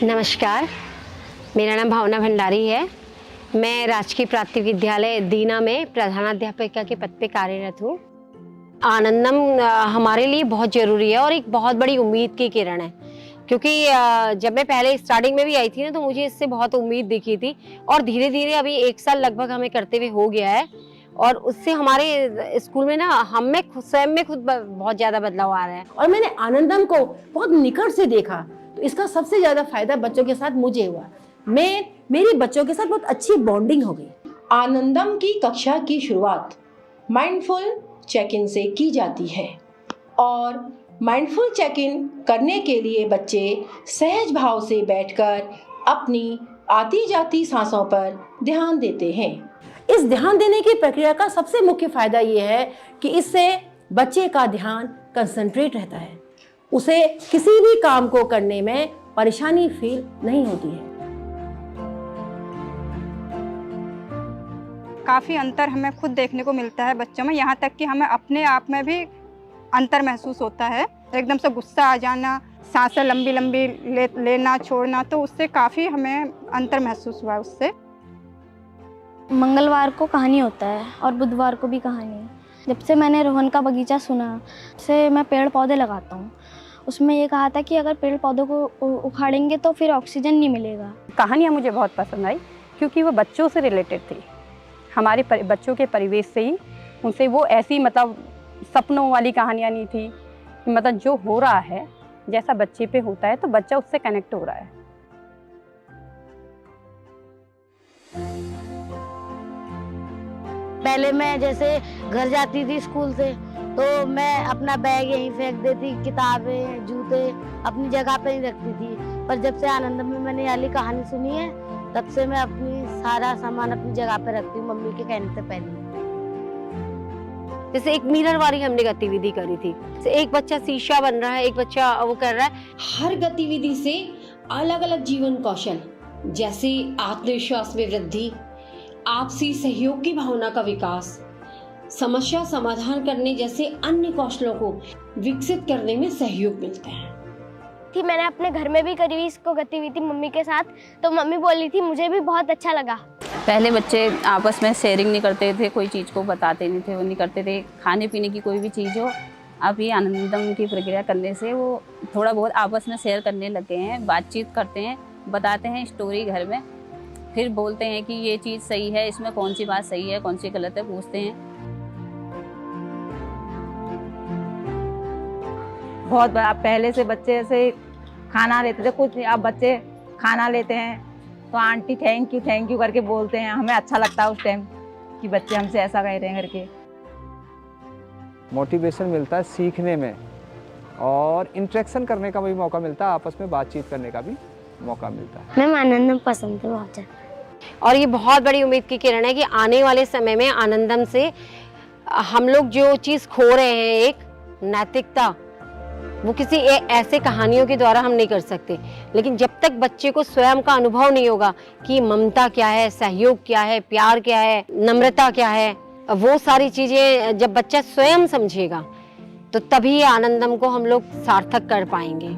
नमस्कार, मेरा नाम भावना भंडारी है। मैं राजकीय प्राथमिक विद्यालय दीना में प्रधानाध्यापिका के पद पे कार्यरत हूँ। आनंदम हमारे लिए बहुत ज़रूरी है और एक बहुत बड़ी उम्मीद की किरण है, क्योंकि जब मैं पहले स्टार्टिंग में भी आई थी ना, तो मुझे इससे बहुत उम्मीद दिखी थी और धीरे धीरे अभी 1 साल लगभग हमें करते हुए हो गया है और उससे हमारे स्कूल में ना स्वयं में खुद बहुत ज़्यादा बदलाव आ रहा है। और मैंने आनंदम को बहुत निकट से देखा, तो इसका सबसे ज्यादा फायदा बच्चों के साथ मुझे हुआ। मेरी बच्चों के साथ बहुत अच्छी बॉन्डिंग हो गई। आनंदम की कक्षा की शुरुआत माइंडफुल चेक इन से की जाती है और माइंडफुल चेक इन करने के लिए बच्चे सहज भाव से बैठकर अपनी आती जाती सांसों पर ध्यान देते हैं। इस ध्यान देने की प्रक्रिया का सबसे मुख्य फायदा ये है कि इससे बच्चे का ध्यान कंसंट्रेट रहता है, उसे किसी भी काम को करने में परेशानी फील नहीं होती है। काफ़ी अंतर हमें खुद देखने को मिलता है बच्चों में, यहाँ तक कि हमें अपने आप में भी अंतर महसूस होता है। एकदम से गुस्सा आ जाना, सांसें लंबी लंबी लेना छोड़ना, तो उससे काफ़ी हमें अंतर महसूस हुआ उससे। मंगलवार को कहानी होता है और बुधवार को भी कहानी। जब से मैंने रोहन का बगीचा सुना से मैं पेड़ पौधे लगाता हूँ। उसमें ये कहा था कि अगर पेड़ पौधों को उखाड़ेंगे तो फिर ऑक्सीजन नहीं मिलेगा। कहानियाँ मुझे बहुत पसंद आई क्योंकि वो बच्चों से रिलेटेड थी, हमारे बच्चों के परिवेश से ही। उनसे वो ऐसी सपनों वाली कहानियाँ नहीं थी, जो हो रहा है जैसा बच्चे पे होता है तो बच्चा उससे कनेक्ट हो रहा है। पहले मैं जैसे घर जाती थी स्कूल से तो मैं अपना बैग यहीं फेंक देती, किताबें जूते अपनी जगह पे ही रखती थी। पर जब से आनंदम में मैंने ये वाली कहानी सुनी है, तब से मैं अपनी सारा सामान अपनी जगह पे रखती हूँ, मम्मी के कहने से पहले। जैसे एक मिरर वाली हमने गतिविधि करी थी, एक बच्चा शीशा बन रहा है, एक बच्चा वो कर रहा है। हर गतिविधि से अलग अलग जीवन कौशल जैसे आत्मविश्वास में वृद्धि, आपसी सहयोग की भावना का विकास, समस्या समाधान करने जैसे अन्य कौशलों को विकसित करने में सहयोग मिलता है। थी मैंने अपने घर में भी करी इसको गतिविधि मम्मी के साथ, तो मम्मी बोली थी, मुझे भी बहुत अच्छा लगा। पहले बच्चे आपस में शेयरिंग नहीं करते थे, कोई चीज़ को बताते नहीं थे, वो नहीं करते थे, खाने पीने की कोई भी चीज़ हो। अब ये आनंदम की प्रक्रिया करने से वो थोड़ा बहुत आपस में शेयर करने लगे हैं, बातचीत करते हैं, बताते हैं स्टोरी घर में, फिर बोलते हैं कि ये चीज़ सही है, इसमें कौन सी बात सही है, कौन सी गलत है, पूछते हैं। बहुत पहले से बच्चे ऐसे खाना लेते थे, कुछ नहीं, अब बच्चे खाना लेते हैं तो आंटी थैंक यू करके बोलते हैं। हमें अच्छा लगता है उस टाइम कि बच्चे हमसे ऐसा कह रहे हैं करके। मोटिवेशन मिलता है सीखने में और इंटरेक्शन करने का भी मौका मिलता है, आपस में बातचीत करने का भी मौका मिलता है। मैम आनंदम पसंद है बहुत ज़्यादा। और ये बहुत बड़ी उम्मीद की किरण है कि आने वाले समय में आनंदम से हम लोग जो चीज़ खो रहे हैं, एक नैतिकता, वो किसी ऐसे कहानियों के द्वारा हम नहीं कर सकते। लेकिन जब तक बच्चे को स्वयं का अनुभव नहीं होगा कि ममता क्या है, सहयोग क्या है, प्यार क्या है, नम्रता क्या है, वो सारी चीज़ें जब बच्चा स्वयं समझेगा तो तभी आनंदम को हम लोग सार्थक कर पाएंगे।